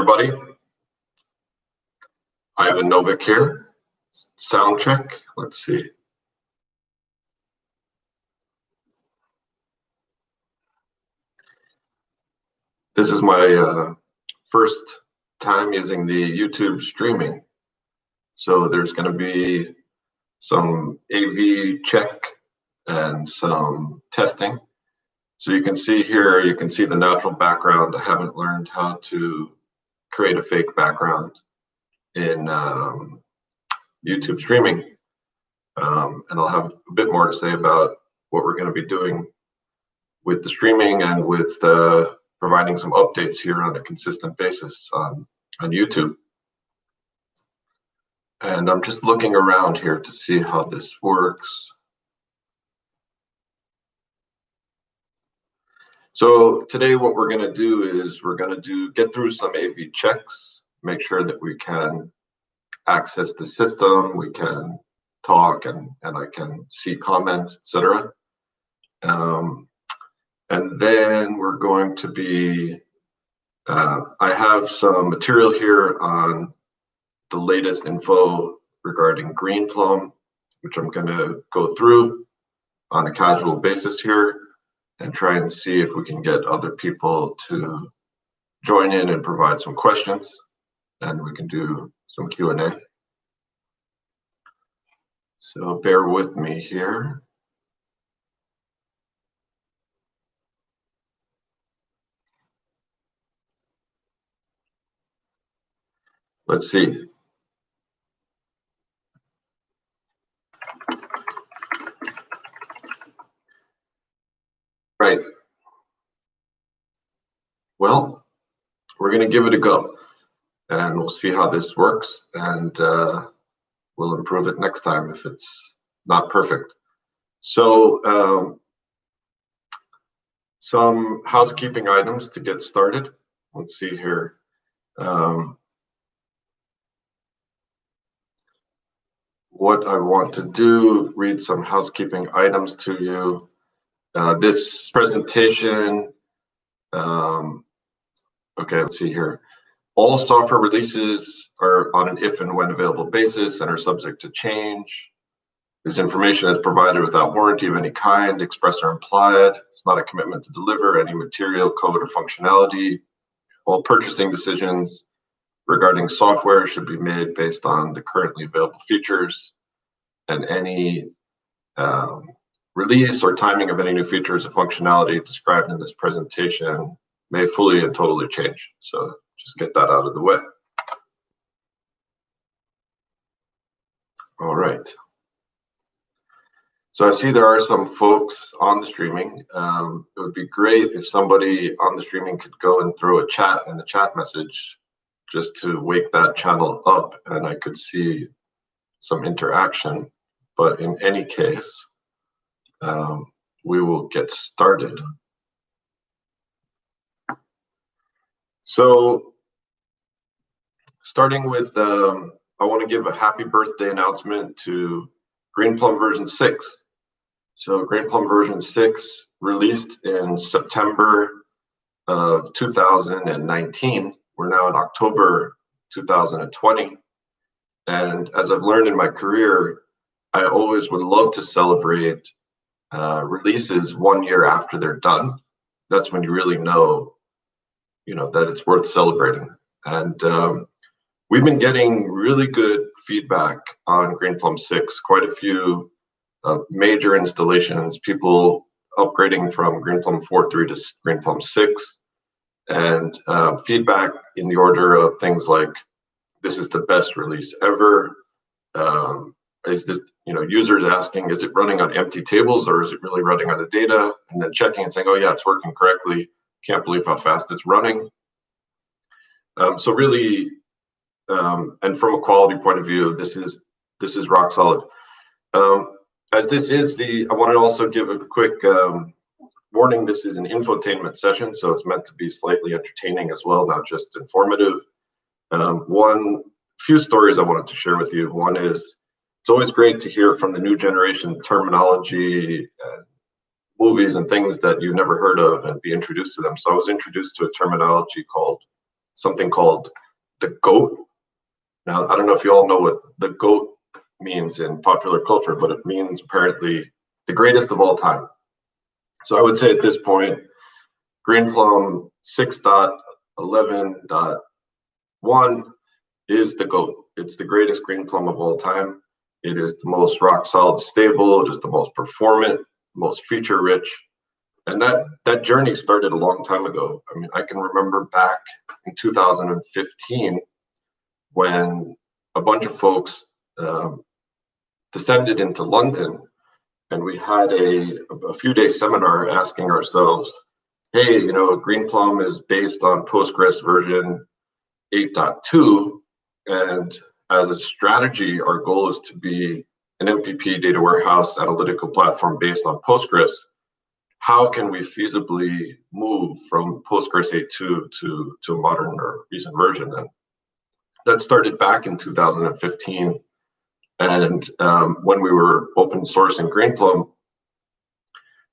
everybody. I have a Novick here. Sound check. Let's see. This is my first time using the YouTube streaming. So there's going to be some AV check and some testing. So you can see here, you can see the natural background. I haven't learned how to create a fake background in YouTube streaming. And I'll have a bit more to say about what we're going to be doing with the streaming and with providing some updates here on a consistent basis on YouTube. And I'm just looking around here to see how this works. So today what we're going to do is we're going to get through some AV checks, make sure that we can access the system, we can talk, and I can see comments, etc. And then we're going to be, I have some material here on the latest info regarding Greenplum, which I'm going to go through on a casual basis here and try and see if we can get other people to join in and provide some questions, and we can do some Q&A. So bear with me here. Let's see. Right. Well, we're going to give it a go, and we'll see how this works, and we'll improve it next time if it's not perfect. So some housekeeping items to get started. Let's see here. What I want to do, read some housekeeping items to you. This presentation, okay, let's see here. All software releases are on an if and when available basis and are subject to change. This information is provided without warranty of any kind, express or implied. It's not a commitment to deliver any material, code, or functionality. All purchasing decisions regarding software should be made based on the currently available features, and any release or timing of any new features or functionality described in this presentation may fully and totally change. So just get that out of the way. All right. So I see there are some folks on the streaming. It would be great if somebody on the streaming could go and throw a chat in the chat message just to wake that channel up and I could see some interaction. But in any case, we will get started. So starting with, I want to give a happy birthday announcement to Greenplum version 6. So Greenplum version 6 released in September of 2019. We're now in October 2020. And as I've learned in my career, I always would love to celebrate releases 1 year after they're done. That's when you really know, that it's worth celebrating. And we've been getting really good feedback on Greenplum 6. Quite a few major installations, people upgrading from Greenplum 4.3 to Greenplum 6, and feedback in the order of things like, this is the best release ever. Is this, users asking, is it running on empty tables or is it really running on the data? And then checking and saying, oh yeah, it's working correctly. Can't believe how fast it's running. So really, and from a quality point of view, this is rock solid. As this is I want to also give a quick warning. This is an infotainment session, so it's meant to be slightly entertaining as well, not just informative. Few stories I wanted to share with you. One is, it's always great to hear from the new generation terminology, movies and things that you've never heard of and be introduced to them. So I was introduced to a terminology called something called the GOAT. Now, I don't know if you all know what the GOAT means in popular culture, but it means apparently the greatest of all time. So I would say at this point, Greenplum 6.11.1 is the GOAT. It's the greatest Greenplum of all time. It is the most rock solid stable. It is the most performant, most feature rich. And that journey started a long time ago. I mean, I can remember back in 2015 when a bunch of folks descended into London, and we had a few day seminar asking ourselves, hey, you know, Greenplum is based on Postgres version 8.2, and as a strategy, our goal is to be an MPP data warehouse analytical platform based on Postgres. How can we feasibly move from Postgres 8.2 to a modern or recent version? And that started back in 2015. And when we were open sourcing Greenplum,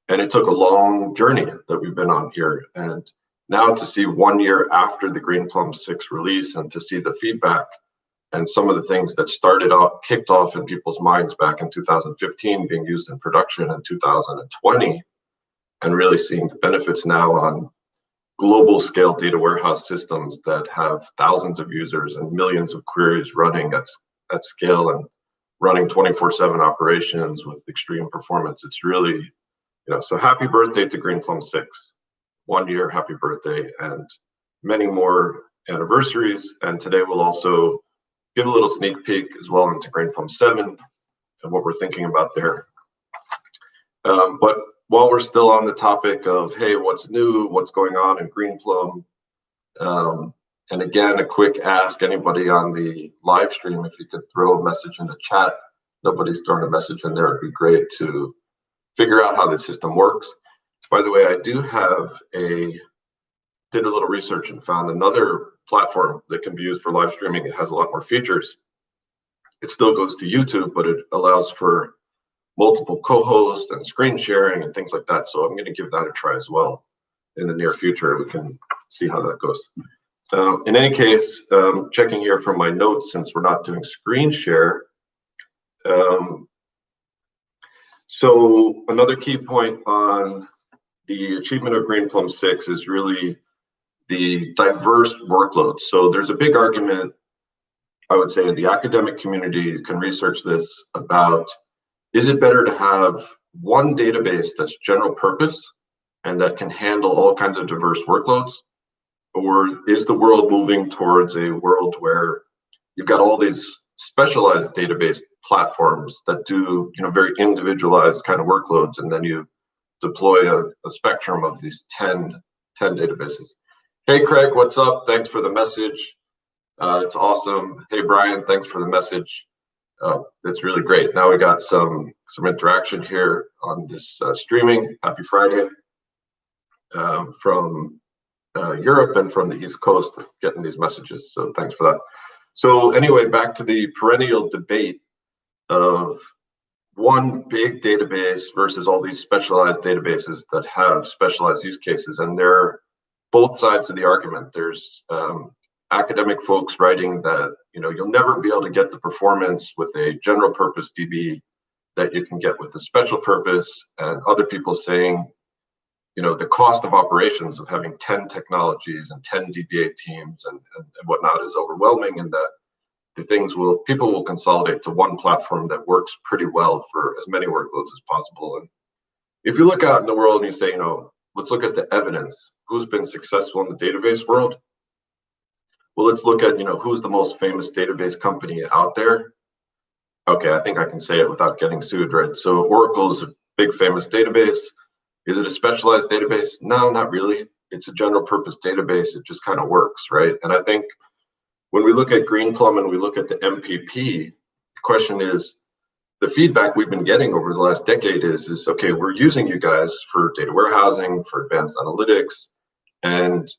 and it took a long journey that we've been on here. And now to see 1 year after the Greenplum 6 release and to see the feedback and some of the things that started out, kicked off in people's minds back in 2015 being used in production in 2020, and really seeing the benefits now on global scale data warehouse systems that have thousands of users and millions of queries running at scale and running 24/7 operations with extreme performance. It's really, you know, so happy birthday to Greenplum 6. 1 year, happy birthday, and many more anniversaries. And today we'll also give a little sneak peek as well into Greenplum 7 and what we're thinking about there. But while we're still on the topic of, hey, what's new, what's going on in Greenplum, and again, a quick ask, anybody on the live stream, if you could throw a message in the chat. Nobody's throwing a message in there. It'd be great to figure out how the system works. By the way, I did a little research and found another platform that can be used for live streaming. It has a lot more features. It still goes to YouTube, but it allows for multiple co-hosts and screen sharing and things like that. So I'm going to give that a try as well in the near future. We can see how that goes. In any case, checking here from my notes, since we're not doing screen share. So another key point on the achievement of Greenplum 6 is really the diverse workloads. So there's a big argument, I would say, in the academic community, you can research this, about is it better to have one database that's general purpose and that can handle all kinds of diverse workloads? Or is the world moving towards a world where you've got all these specialized database platforms that do, you know, very individualized kind of workloads, and then you deploy a spectrum of these 10 databases? Hey, Craig, what's up? Thanks for the message. It's awesome. Hey, Brian, thanks for the message. It's really great. Now we got some interaction here on this streaming. Happy Friday from Europe and from the East Coast, getting these messages. So thanks for that. So anyway, back to the perennial debate of one big database versus all these specialized databases that have specialized use cases, and they're both sides of the argument. There's academic folks writing that, you know, you'll never be able to get the performance with a general purpose DB that you can get with a special purpose, and other people saying, you know, the cost of operations of having 10 technologies and 10 DBA teams and whatnot is overwhelming, and that people will consolidate to one platform that works pretty well for as many workloads as possible. And if you look out in the world and you say, you know, let's look at the evidence, who's been successful in the database world? Well, let's look at, you know, who's the most famous database company out there. Okay, I think I can say it without getting sued, right? So Oracle is a big famous database. Is it a specialized database? No, not really. It's a general purpose database. It just kind of works, right? And I think when we look at Greenplum and we look at the MPP, the question is, the feedback we've been getting over the last decade is okay, we're using you guys for data warehousing, for advanced analytics, and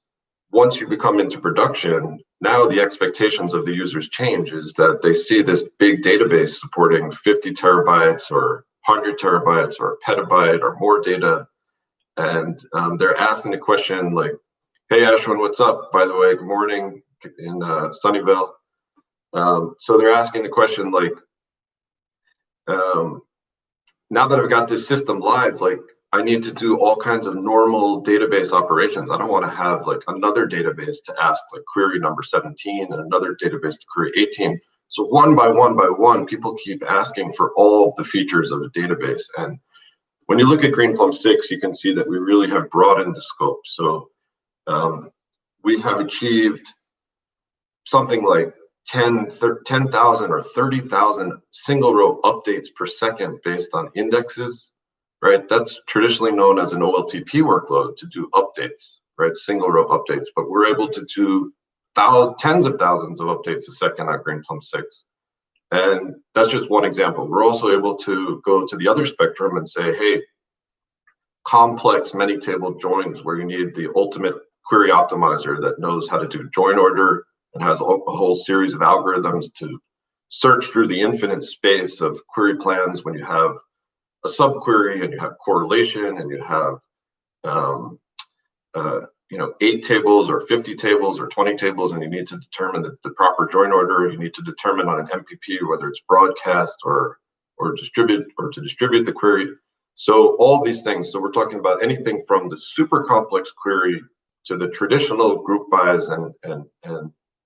once you become into production, now the expectations of the users change, is that they see this big database supporting 50 terabytes or 100 terabytes or a petabyte or more data. And they're asking the question like, hey, Ashwin, what's up? By the way, good morning. Sunnyvale. So they're asking the question like, now that I've got this system live, like I need to do all kinds of normal database operations. I don't want to have like another database to ask like query number 17 and another database to query 18. So one by one, people keep asking for all the features of a database. And when you look at Greenplum 6, you can see that we really have broadened the scope. So we have achieved something like 10,000 or 30,000 single row updates per second based on indexes, right? That's traditionally known as an OLTP workload to do updates, right? Single row updates, but we're able to do tens of thousands of updates a second on Greenplum 6. And that's just one example. We're also able to go to the other spectrum and say, hey, complex many table joins where you need the ultimate query optimizer that knows how to do join order and has a whole series of algorithms to search through the infinite space of query plans when you have a subquery and you have correlation and you have 8 tables or 50 tables or 20 tables, and you need to determine the proper join order. You need to determine on an MPP whether it's broadcast or distribute or to distribute the query. So all these things. So we're talking about anything from the super complex query to the traditional group bys and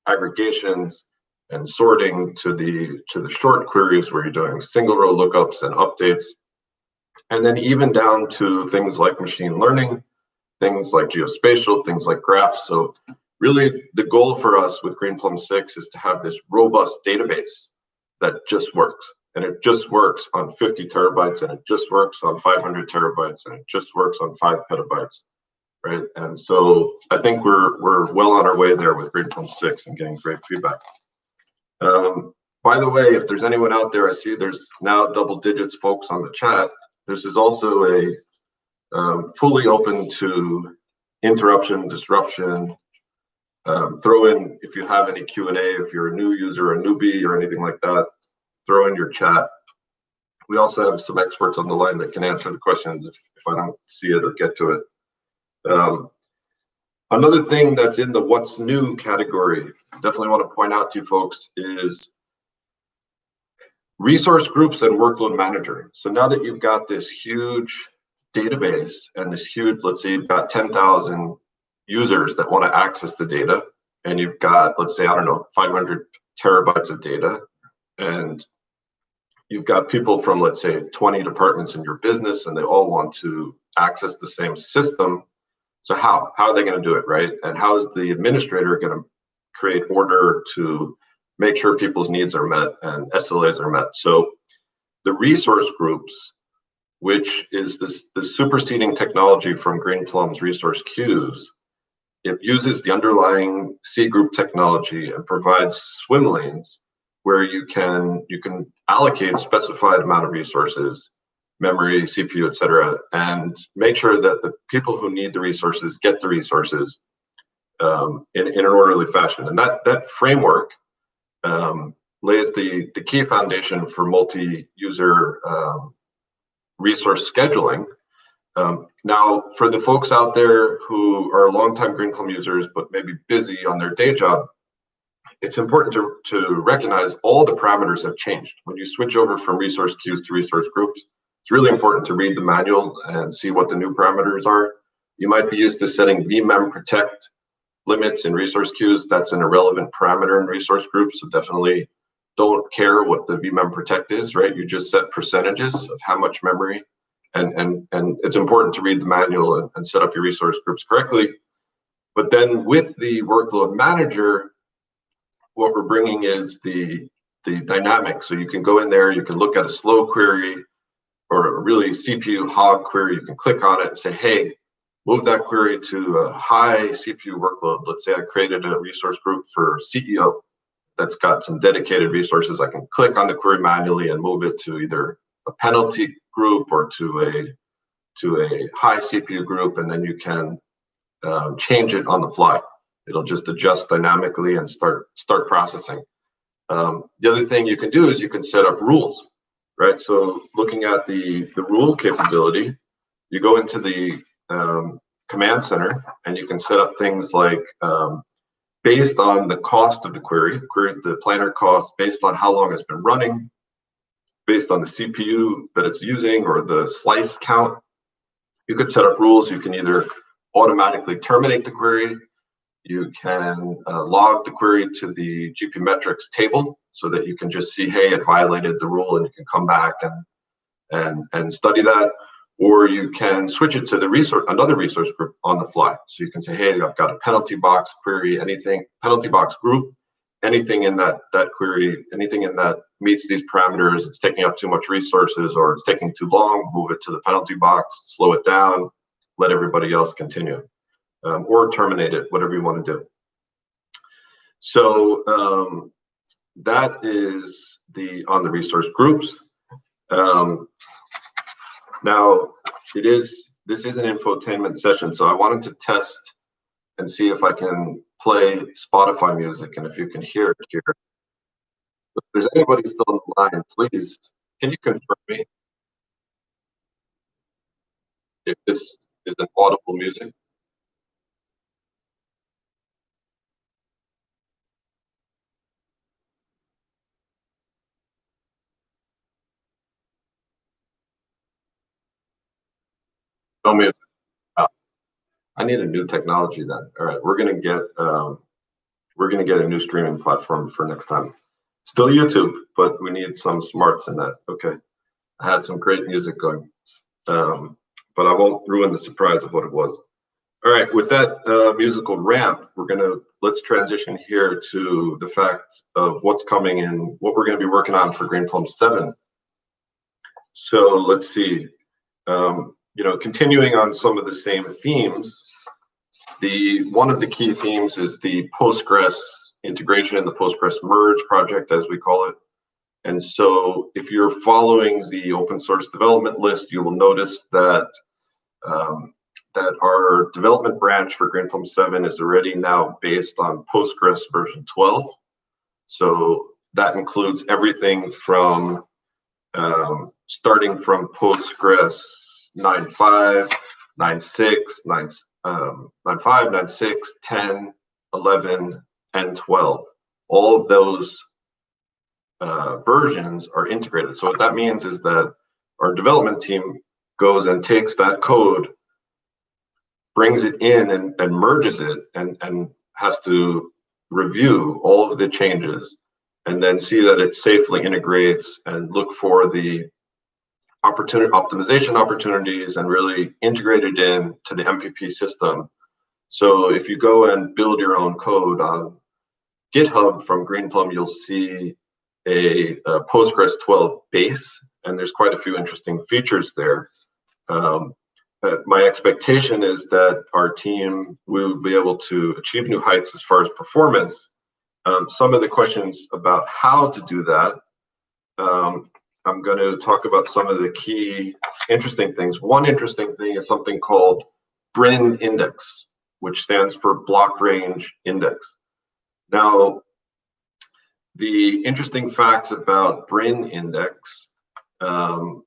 aggregations and sorting to the short queries where you're doing single row lookups and updates, and then even down to things like machine learning, things like geospatial, things like graphs. So really the goal for us with Greenplum 6 is to have this robust database that just works, and it just works on 50 terabytes and it just works on 500 terabytes and it just works on 5 petabytes. Right, and so I think we're well on our way there with Greenplum 6 and getting great feedback. By the way, if there's anyone out there, I see there's now double digits folks on the chat. This is also a fully open to interruption, disruption. Throw in if you have any Q&A, if you're a new user, a newbie, or anything like that. Throw in your chat. We also have some experts on the line that can answer the questions if I don't see it or get to it. Another thing that's in the what's new category, definitely want to point out to you folks, is resource groups and workload manager. So now that you've got this huge database and this huge, let's say you've got 10,000 users that want to access the data, and you've got, let's say, I don't know, 500 terabytes of data, and you've got people from, let's say, 20 departments in your business, and they all want to access the same system. So how are they going to do it, right? And how is the administrator going to create order to make sure people's needs are met and SLAs are met? So the resource groups, which is the superseding technology from Greenplum's resource queues, it uses the underlying C group technology and provides swim lanes where you can allocate specified amount of resources, memory, CPU, et cetera, and make sure that the people who need the resources get the resources in an orderly fashion. And that framework lays the key foundation for multi-user resource scheduling. Now, for the folks out there who are longtime Greenplum users but maybe busy on their day job, it's important to recognize all the parameters have changed. When you switch over from resource queues to resource groups, it's really important to read the manual and see what the new parameters are. You might be used to setting vmem protect limits in resource queues. That's an irrelevant parameter in resource groups, so definitely don't care what the vmem protect is, right? You just set percentages of how much memory, and it's important to read the manual and set up your resource groups correctly. But then with the workload manager, what we're bringing is the dynamic. So you can go in there, you can look at a slow query or a really CPU hog query. You can click on it and say, hey, move that query to a high CPU workload. Let's say I created a resource group for CEO that's got some dedicated resources. I can click on the query manually and move it to either a penalty group or to a high CPU group, and then you can change it on the fly. It'll just adjust dynamically and start processing. The other thing you can do is you can set up rules, right? So looking at the rule capability, you go into the command center and you can set up things like based on the cost of the query, the planner cost, based on how long it's been running, based on the CPU that it's using or the slice count. You could set up rules. You can either automatically terminate the query. You can log the query to the GP metrics table so that you can just see, hey, it violated the rule, and you can come back and study that. Or you can switch it to the another resource group on the fly. So you can say, hey, I've got a penalty box query, anything, penalty box group, anything in that query, anything in that meets these parameters, it's taking up too much resources or it's taking too long, move it to the penalty box, slow it down, let everybody else continue. Or terminate it, whatever you want to do. So that is on the resource groups. Now, this is an infotainment session, so I wanted to test and see if I can play Spotify music and if you can hear it here. If there's anybody still on the line, please, can you confirm me if this is an audible music? No music. I need a new technology then. All right, we're gonna get a new streaming platform for next time. Still YouTube, but we need some smarts in that. Okay, I had some great music going, but I won't ruin the surprise of what it was. All right, with that musical ramp, let's transition here to the fact of what's coming and what we're gonna be working on for Greenplum 7. So let's see. Continuing on some of the same themes, one of the key themes is the Postgres integration and the Postgres merge project, as we call it. And so if you're following the open source development list, you will notice that our development branch for Greenplum 7 is already now based on Postgres version 12. So that includes everything from starting from Postgres 9.5, 9.6, 9.5, 9.6, 10, 11, and 12. All of those versions are integrated. So what that means is that our development team goes and takes that code, brings it in and merges it and has to review all of the changes and then see that it safely integrates and look for the optimization opportunities and really integrate it in to the MPP system. So if you go and build your own code on GitHub from Greenplum, you'll see a Postgres 12 base, and there's quite a few interesting features there. My expectation is that our team will be able to achieve new heights as far as performance. Some of the questions about how to do that, I'm going to talk about some of the key interesting things. One interesting thing is something called BRIN Index, which stands for Block Range Index. Now, the interesting facts about BRIN Index, and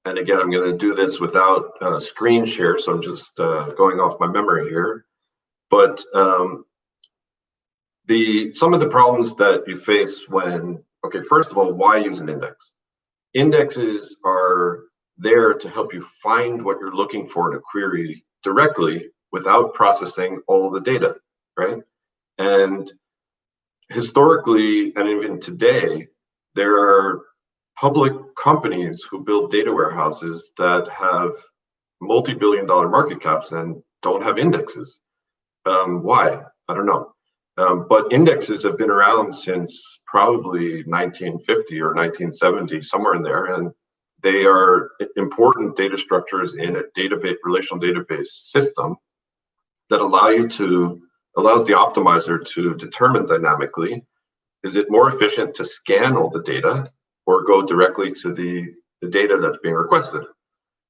again, I'm going to do this without screen share, so I'm just going off my memory here. But some of the problems that you face first of all, why use an index? Indexes are there to help you find what you're looking for in a query directly without processing all the data, right? And historically, and even today, there are public companies who build data warehouses that have multi-billion-dollar market caps and don't have indexes. Why? I don't know. But indexes have been around since probably 1950 or 1970, somewhere in there, and they are important data structures in a relational database system that allows the optimizer to determine dynamically, is it more efficient to scan all the data or go directly to the data that's being requested?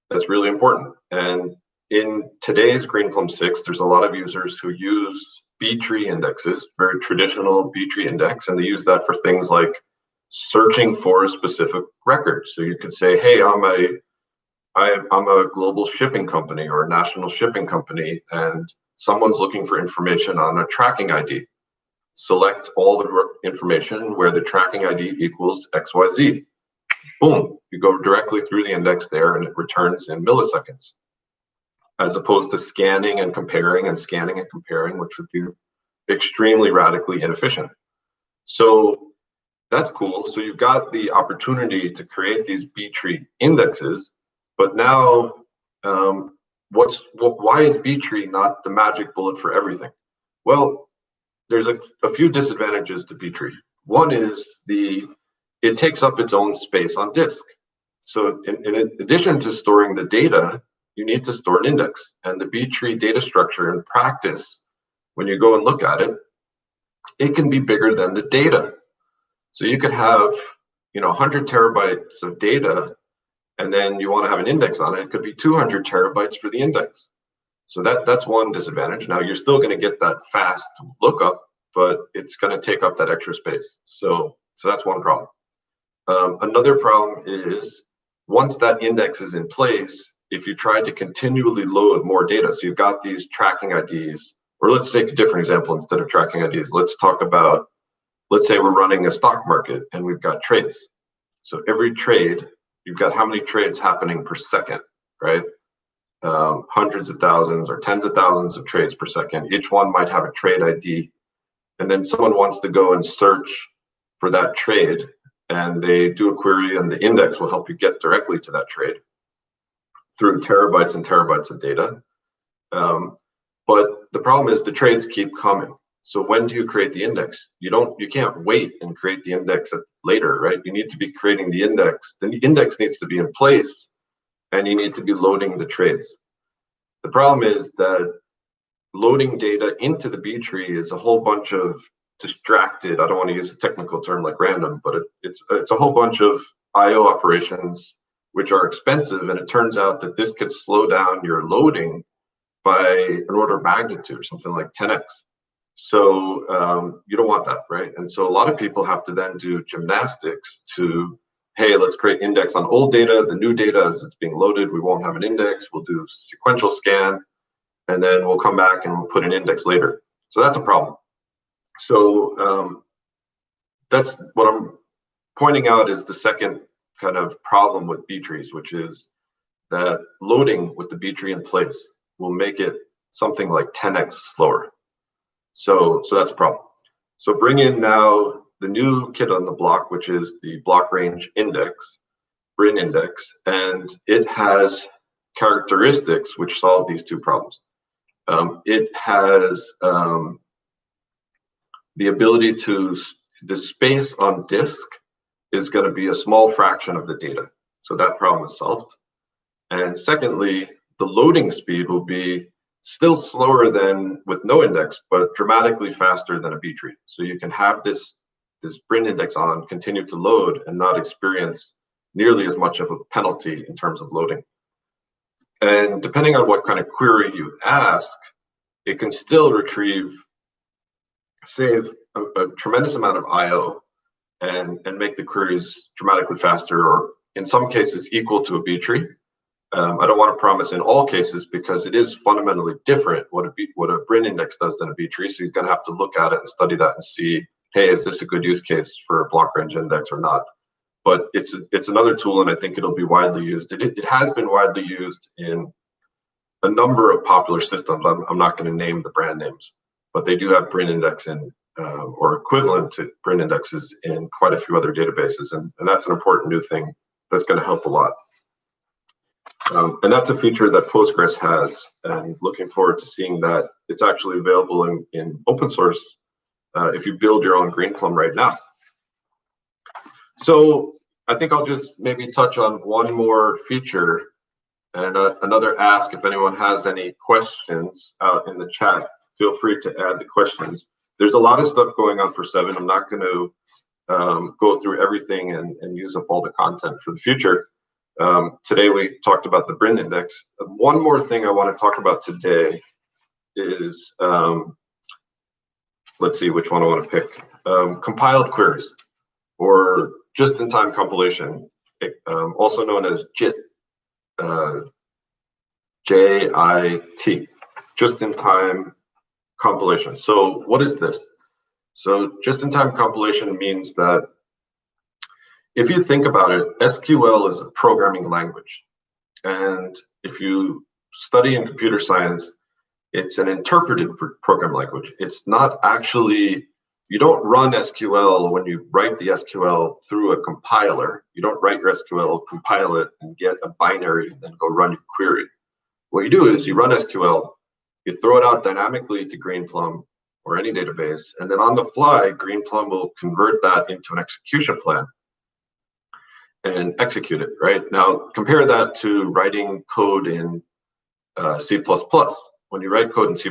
That's really important. And in today's Greenplum 6, there's a lot of users who use Btree indexes, very traditional Btree index, and they use that for things like searching for a specific record. So you could say, hey, I'm a global shipping company or a national shipping company, and someone's looking for information on a tracking ID. select all the information where the tracking ID equals XYZ. Boom, you go directly through the index there and it returns in milliseconds, as opposed to scanning and comparing and scanning and comparing, which would be extremely radically inefficient. So that's cool. So you've got the opportunity to create these Btree indexes, but now why is Btree not the magic bullet for everything? Well, there's a few disadvantages to Btree. One is it takes up its own space on disk. So in addition to storing the data, you need to store an index. And the Btree data structure in practice, when you go and look at it, it can be bigger than the data. So you could have 100 terabytes of data, and then you want to have an index on it. It could be 200 terabytes for the index. So that's one disadvantage. Now you're still going to get that fast lookup, but it's going to take up that extra space. So that's one problem. Another problem is once that index is in place, if you try to continually load more data, so you've got these tracking IDs, or let's take a different example instead of tracking IDs. Let's say we're running a stock market and we've got trades. So every trade, you've got how many trades happening per second, right? Hundreds of thousands or tens of thousands of trades per second. Each one might have a trade ID. And then someone wants to go and search for that trade, and they do a query, and the index will help you get directly to that trade through terabytes and terabytes of data. But the problem is the trades keep coming. So when do you create the index? You can't wait and create the index later, right? You need to be creating the index. Then the index needs to be in place, and you need to be loading the trades. The problem is that loading data into the Btree is a whole bunch of distracted, I don't want to use a technical term like random, but it's a whole bunch of IO operations which are expensive, and it turns out that this could slow down your loading by an order of magnitude, something like 10x. So you don't want that, right? And so a lot of people have to then do gymnastics to, hey, let's create index on old data, the new data as it's being loaded, we won't have an index, we'll do sequential scan, and then we'll come back and we'll put an index later. So that's a problem. So that's what I'm pointing out is the second kind of problem with Btrees, which is that loading with the Btree in place will make it something like 10x slower. So that's a problem. So bring in now the new kid on the block, which is the block range index, BRIN Index, and it has characteristics which solve these two problems. It has the ability the space on disk is going to be a small fraction of the data. So that problem is solved. And secondly, the loading speed will be still slower than with no index, but dramatically faster than a Btree. So you can have this BRIN index on, continue to load, and not experience nearly as much of a penalty in terms of loading. And depending on what kind of query you ask, it can still save a tremendous amount of IO and make the queries dramatically faster, or in some cases equal to a Btree. I don't want to promise in all cases because it is fundamentally different what a BRIN index does than a Btree. So you're going to have to look at it and study that and see, hey, is this a good use case for a block range index or not? But it's another tool, and I think it'll be widely used. It has been widely used in a number of popular systems. I'm not going to name the brand names, but they do have BRIN index in or equivalent to BRIN indexes in quite a few other databases, and that's an important new thing that's going to help a lot. And that's a feature that Postgres has, and looking forward to seeing that it's actually available in open source if you build your own Greenplum right now. So I think I'll just maybe touch on one more feature and another ask. If anyone has any questions out in the chat, feel free to add the questions. There's a lot of stuff going on for 7. I'm not going to go through everything and use up all the content for the future. Today we talked about the BRIN index. One more thing I want to talk about today is, let's see which one I want to pick. Compiled queries, or just-in-time compilation, also known as JIT, J-I-T, just-in-time compilation. So what is this? So just-in-time compilation means that if you think about it, SQL is a programming language. And if you study in computer science, it's an interpreted program language. It's not actually, you don't run SQL when you write the SQL through a compiler. You don't write your SQL, compile it, and get a binary, and then go run your query. What you do is you run SQL, you throw it out dynamically to Greenplum or any database, and then on the fly, Greenplum will convert that into an execution plan and execute it, right? Now, compare that to writing code in C++. When you write code in C++,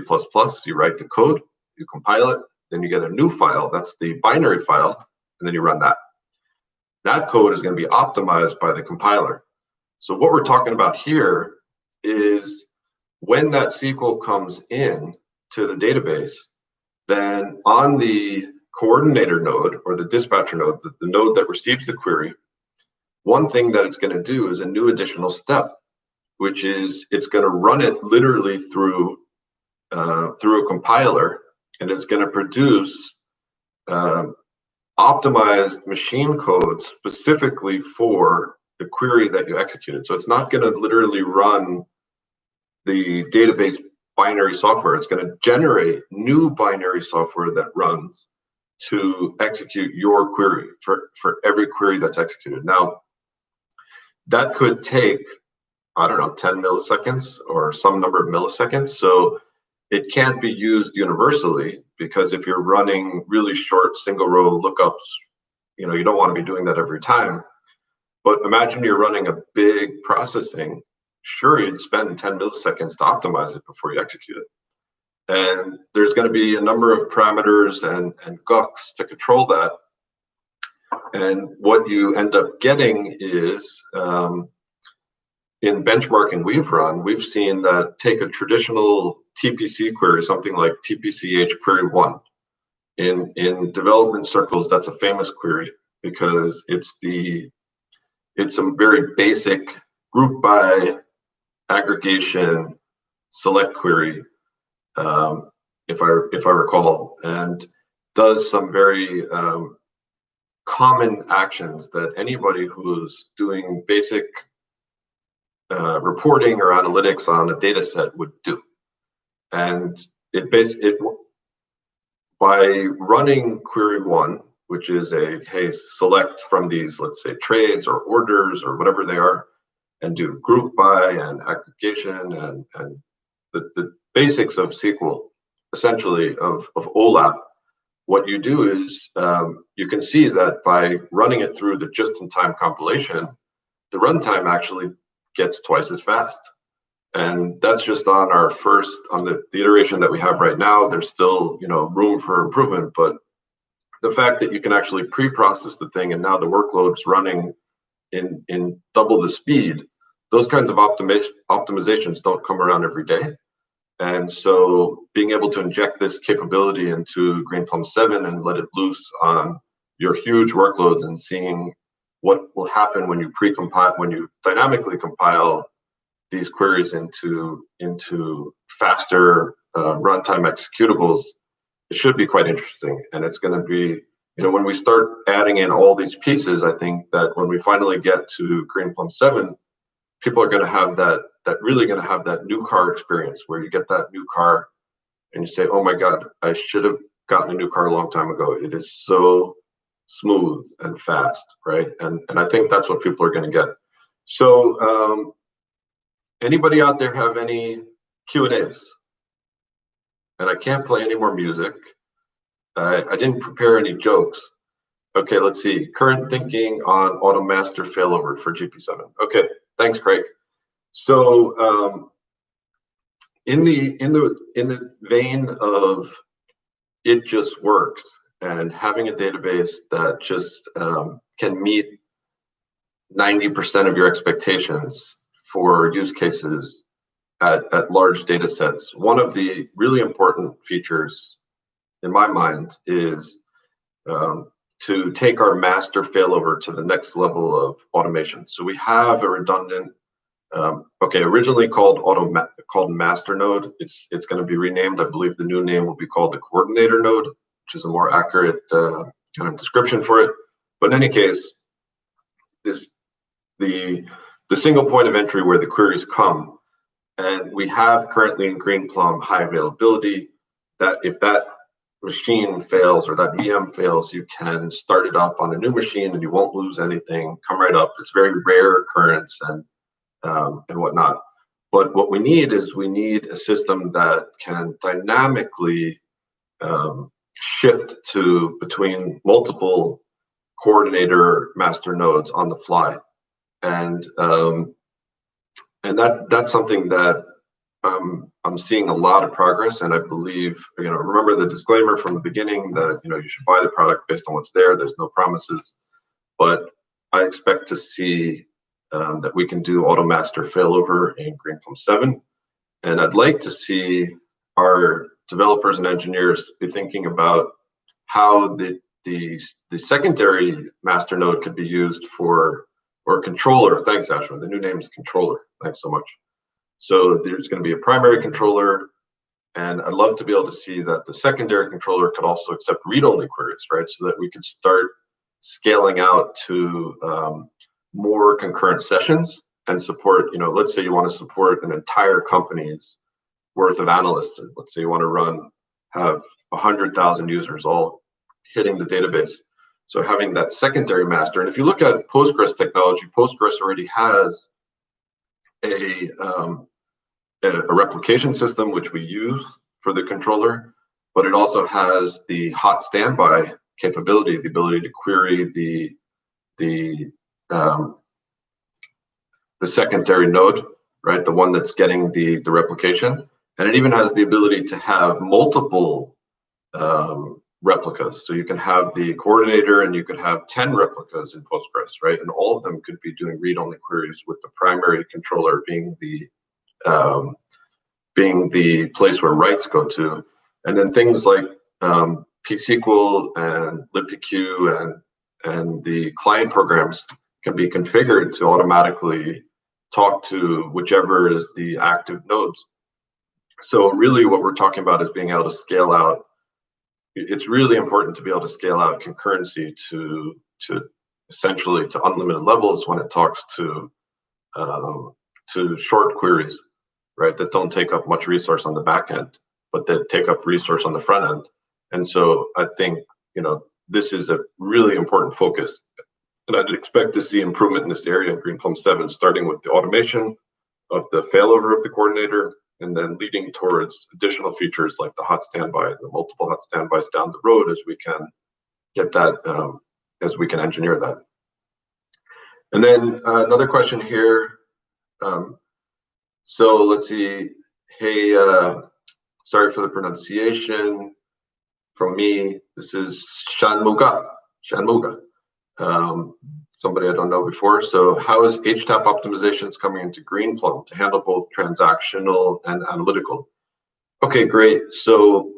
you write the code, you compile it, then you get a new file, that's the binary file, and then you run that. That code is going to be optimized by the compiler. So what we're talking about here is when that SQL comes in to the database, then on the coordinator node or the dispatcher node, the node that receives the query, one thing that it's going to do is a new additional step, which is it's going to run it literally through a compiler, and it's going to produce optimized machine code specifically for the query that you executed. So it's not going to literally run the database binary software. It's going to generate new binary software that runs to execute your query for every query that's executed. Now, that could take, I don't know, 10 milliseconds or some number of milliseconds. So it can't be used universally, because if you're running really short single row lookups, you don't want to be doing that every time. But imagine you're running a big processing, sure, you'd spend 10 milliseconds to optimize it before you execute it. And there's going to be a number of parameters and gucks to control that. And what you end up getting is, in benchmarking we've run, we've seen that take a traditional TPC query, something like TPCH query 1. In development circles, that's a famous query because it's a very basic group by aggregation select query, if I recall, and does some very common actions that anybody who's doing basic reporting or analytics on a data set would do. And by running query 1, which is hey, select from these, let's say, trades or orders or whatever they are, and do group by and aggregation and the basics of SQL, essentially of OLAP, what you do is you can see that by running it through the just-in-time compilation, the runtime actually gets twice as fast. And that's just on the iteration that we have right now. There's still room for improvement, but the fact that you can actually pre-process the thing and now the workload's running in double the speed, those kinds of optimizations don't come around every day. And so being able to inject this capability into Greenplum 7 and let it loose on your huge workloads and seeing what will happen when you dynamically compile these queries into faster runtime executables, it should be quite interesting. And it's going to be, when we start adding in all these pieces, I think that when we finally get to Greenplum 7, people are going to have that new car experience where you get that new car and you say, oh my God, I should have gotten a new car a long time ago. It is so smooth and fast, right? And I think that's what people are going to get. So anybody out there have any Q&As? And I can't play any more music. I didn't prepare any jokes. Okay, let's see. Current thinking on AutoMaster failover for GP7. Okay, thanks, Craig. So in the vein of it just works and having a database that just can meet 90% of your expectations for use cases at large data sets, one of the really important features in my mind is to take our master failover to the next level of automation. So we have a redundant, originally called master node. It's going to be renamed. I believe the new name will be called the coordinator node. which is a more accurate kind of description for it. But in any case, the single point of entry where the queries come, and we have currently in Greenplum high availability, that if that machine fails or that VM fails, you can start it up on a new machine and you won't lose anything, come right up. It's very rare occurrence and whatnot. But what we need is a system that can dynamically shift between multiple coordinator master nodes on the fly. And that's something that I'm seeing a lot of progress, and I believe, remember the disclaimer from the beginning that you should buy the product based on what's there. There's no promises, but I expect to see that we can do auto master failover in Greenplum 7, and I'd like to see our developers and engineers be thinking about how the secondary master node could be used for, or controller. Thanks, Ashwin. The new name is controller. Thanks so much. So there's going to be a primary controller, and I'd love to be able to see that the secondary controller could also accept read-only queries, right? So that we could start scaling out to more concurrent sessions and support, let's say you want to support an entire company's worth of analysts. Let's say you want to have 100,000 users all hitting the database. So having that secondary master, and if you look at Postgres technology, Postgres already has a replication system which we use for the controller, but it also has the hot standby capability, the ability to query the secondary node, right? The one that's getting the replication, and it even has the ability to have multiple replicas. So you can have the coordinator and you could have 10 replicas in Postgres, right? And all of them could be doing read-only queries, with the primary controller being the place where writes go to. And then things like pSQL and libpq and the client programs can be configured to automatically talk to whichever is the active nodes. So really what we're talking about is being able to scale out. It's really important to be able to scale out concurrency to essentially to unlimited levels when it talks to short queries, right? That don't take up much resource on the back end, but that take up resource on the front end. And so I think, this is a really important focus. And I'd expect to see improvement in this area in Greenplum 7, starting with the automation of the failover of the coordinator, and then leading towards additional features like the hot standby, the multiple hot standbys down the road as we can get that, as we can engineer that. And then another question here. So let's see. Hey, sorry for the pronunciation. From me, this is Shanmuga. Somebody I don't know before. So how is HTAP optimizations coming into Greenplum to handle both transactional and analytical? Okay, great. So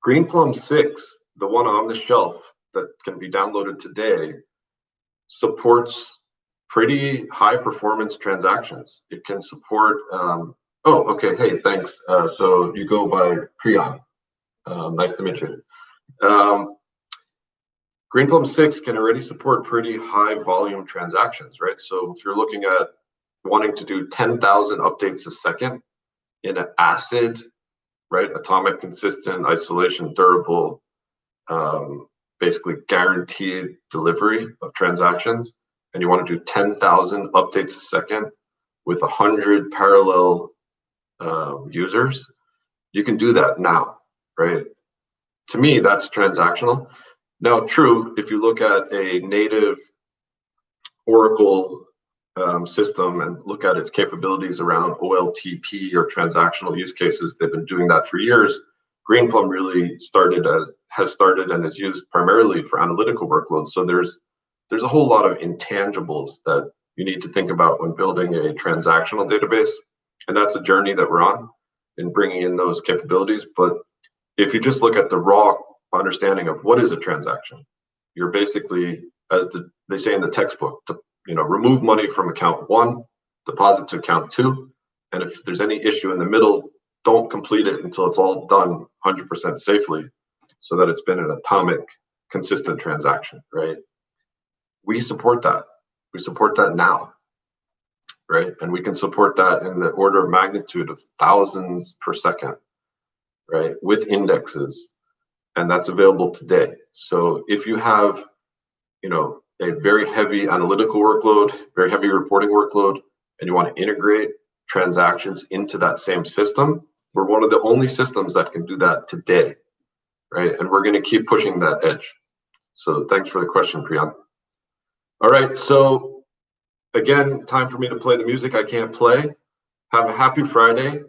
Greenplum 6, the one on the shelf that can be downloaded today, supports pretty high performance transactions. It can support, oh, okay, hey, thanks. So you go by Priyan. Nice to meet you. Greenplum 6 can already support pretty high volume transactions, right? So if you're looking at wanting to do 10,000 updates a second in an ACID, right? Atomic, consistent, isolation, durable, basically guaranteed delivery of transactions, and you want to do 10,000 updates a second with 100 parallel users, you can do that now, right? To me, that's transactional. Now, true, if you look at a native Oracle system and look at its capabilities around OLTP or transactional use cases, they've been doing that for years. Greenplum really has started and is used primarily for analytical workloads. So there's a whole lot of intangibles that you need to think about when building a transactional database, and that's a journey that we're on in bringing in those capabilities. But if you just look at the raw understanding of what is a transaction, you're basically, as they say in the textbook, to remove money from account 1, deposit to account 2, and if there's any issue in the middle, don't complete it until it's all done 100% safely. so that it's been an atomic, consistent transaction, right? We support that. We support that now, right? And we can support that in the order of magnitude of thousands per second, right? With indexes, and that's available today. So if you have, a very heavy analytical workload, very heavy reporting workload, and you want to integrate transactions into that same system, we're one of the only systems that can do that today, right? And we're going to keep pushing that edge. So thanks for the question, Priyan. All right, so again, time for me to play the music I can't play. Have a happy Friday.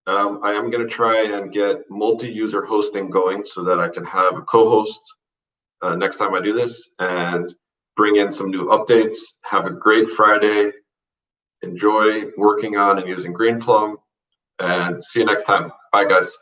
I am going to try and get multi-user hosting going so that I can have a co-host next time I do this and bring in some new updates. Have a great Friday. Enjoy working on and using Greenplum, and see you next time. Bye, guys.